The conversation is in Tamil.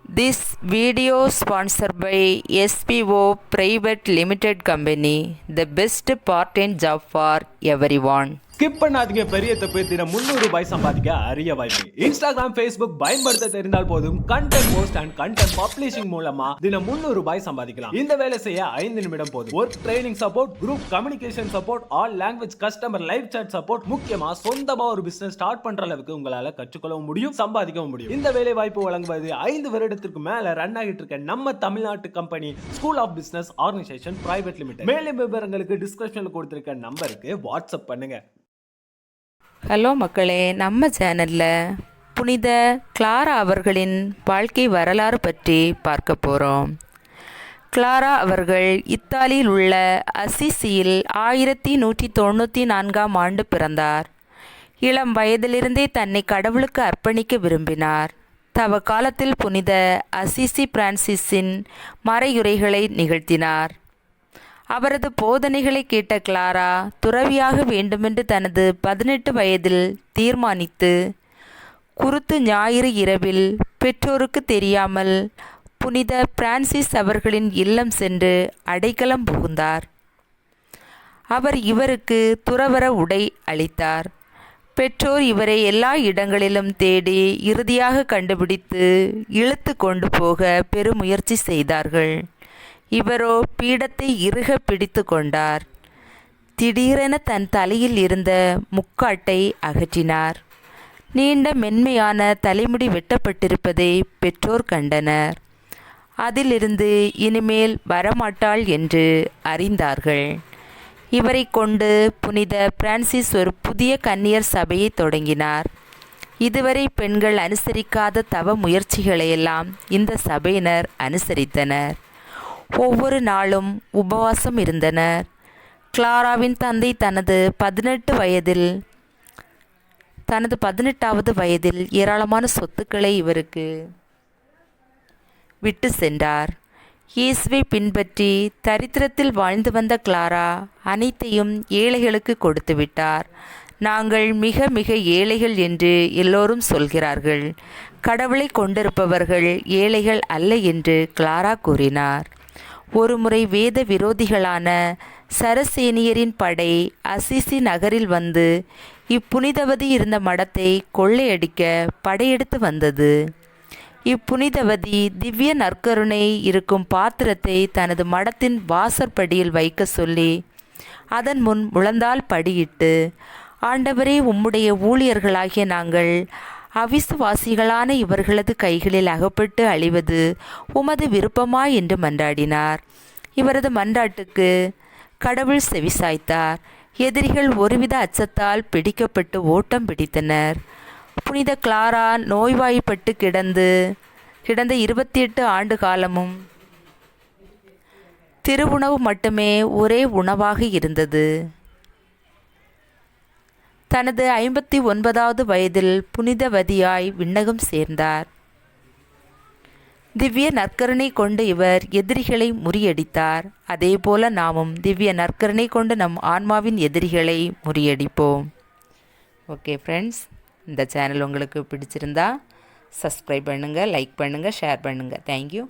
This video sponsored by SPO Private Limited Company, the best part-time job for everyone. Skip பண்ணாதீங்க. பெரிய தப்பு. தினம் 300 ரூபாய் சம்பாதிக்க அரிய வாய்ப்பு. இன்ஸ்டாகிராம், ஃபேஸ்புக் பயன்படுத்த தெரிந்தால் போதும் content post and content publishing மூலமா தினம் 300 ரூபாய் சம்பாதிக்கலாம். இந்த வேலை செய்ய 5 நிமிடம் போதும். Work training support, group communication support, all language customer live chat support, முக்கியமா சொந்தமா ஒரு பிசினஸ் ஸ்டார்ட் பண்ற அளவுக்கு உங்களால கற்றுக்கொள்ளவும் முடியும், சம்பாதிக்கவும் முடியும். இந்த வேலை வாய்ப்பு வழங்குவது 5 வருடத்திற்கு மேல ரன் ஆகிட்டு இருக்க நம்ம தமிழ்நாட்டு company school of business organisation private limited. மேலும் விவரங்களுக்கு டிஸ்கிரிப்ஷன்ல கொடுத்திருக்க நம்பருக்கு வாட்ஸ்அப் பண்ணுங்க. ஹலோ மக்களே, நம்ம சேனலில் புனித கிளாரா அவர்களின் வாழ்க்கை வரலாறு பற்றி பார்க்க போகிறோம். கிளாரா அவர்கள் இத்தாலியில் உள்ள அசிசியில் 1194ஆம் ஆண்டு பிறந்தார். இளம் வயதிலிருந்தே தன்னை கடவுளுக்கு அர்ப்பணிக்க விரும்பினார். தவ காலத்தில் புனித அசிசி பிரான்சிஸின் மறையுரைகளை நிகழ்த்தினார். அவரது போதனைகளை கேட்ட கிளாரா துறவியாக வேண்டுமென்று தனது 18 வயதில் தீர்மானித்து குருத்து ஞாயிறு இரவில் பெற்றோருக்கு தெரியாமல் புனித பிரான்சிஸ் அவர்களின் இல்லம் சென்று அடைக்கலம் புகுந்தார். அவர் இவருக்கு துறவற உடை அளித்தார். பெற்றோர் இவரை எல்லா இடங்களிலும் தேடி இறுதியாக கண்டுபிடித்து இழுத்து கொண்டு போக பெருமுயற்சி செய்தார்கள். இவரோ பீடத்தை இறுக பிடித்து கொண்டார். திடீரென தன் தலையில் இருந்த முக்காட்டை அகற்றினார். நீண்ட மென்மையான தலைமுடி வெட்டப்பட்டிருப்பதை பெற்றோர் கண்டனர். அதிலிருந்து இனிமேல் வரமாட்டாள் என்று அறிந்தார்கள். இவரை கொண்டு புனித பிரான்சிஸ் ஒரு புதிய கன்னியர் சபையை தொடங்கினார். இதுவரை பெண்கள் அனுசரிக்காத தவ முயற்சிகளையெல்லாம் இந்த சபையினர் அனுசரித்தனர். ஒவ்வொரு நாளும் உபவாசம் இருந்தனர். கிளாராவின் தந்தை தனது 18வது வயதில் ஏராளமான சொத்துக்களை இவருக்கு விட்டு சென்றார். இயேசுவை பின்பற்றி தரித்திரத்தில் வாழ்ந்து வந்த கிளாரா அனைத்தையும் ஏழைகளுக்கு கொடுத்து விட்டார். நாங்கள் மிக மிக ஏழைகள் என்று எல்லோரும் சொல்கிறார்கள். கடவுளை கொண்டிருப்பவர்கள் ஏழைகள் அல்ல என்று கிளாரா கூறினார். ஒருமுறை வேத விரோதிகளான சரசேனியரின் படை அசிசி நகரில் வந்து இப்புனிதவதி இருந்த மடத்தை கொள்ளையடிக்க படையெடுத்து வந்தது. இப்புனிதவதி திவ்ய நற்கருணை இருக்கும் பாத்திரத்தை தனது மடத்தின் வாசற்படியில் வைக்க சொல்லி அதன் முன் முழந்தால் படியிட்டு, ஆண்டவரே, உம்முடைய ஊழியர்களாகிய நாங்கள் அவிசுவாசிகளான இவர்களது கைகளில் அகப்பட்டு அழிவது உமது விருப்பமா என்று மன்றாடினார். இவரது மன்றாட்டுக்கு கடவுள் செவிசாய்த்தார். எதிரிகள் ஒருவித அச்சத்தால் பிடிக்கப்பட்டு ஓட்டம் பிடித்தனர். புனித கிளாரா நோய்வாய்ப்பட்டு கிடந்த 28 ஆண்டு காலமும் திருவுணவு மட்டுமே ஒரே உணவாக இருந்தது. தனது 59வது வயதில் புனிதவதியாய் விண்ணகம் சேர்ந்தார். திவ்ய நற்கருணை கொண்டு இவர் எதிரிகளை முறியடித்தார். அதேபோல நாமும் திவ்ய நற்கருணை கொண்டு நம் ஆன்மாவின் எதிரிகளை முறியடிப்போம். ஓகே ஃப்ரெண்ட்ஸ், இந்த சேனல் உங்களுக்கு பிடிச்சிருந்தா சப்ஸ்கிரைப் பண்ணுங்கள், லைக் பண்ணுங்கள், ஷேர் பண்ணுங்கள். தேங்க்யூ.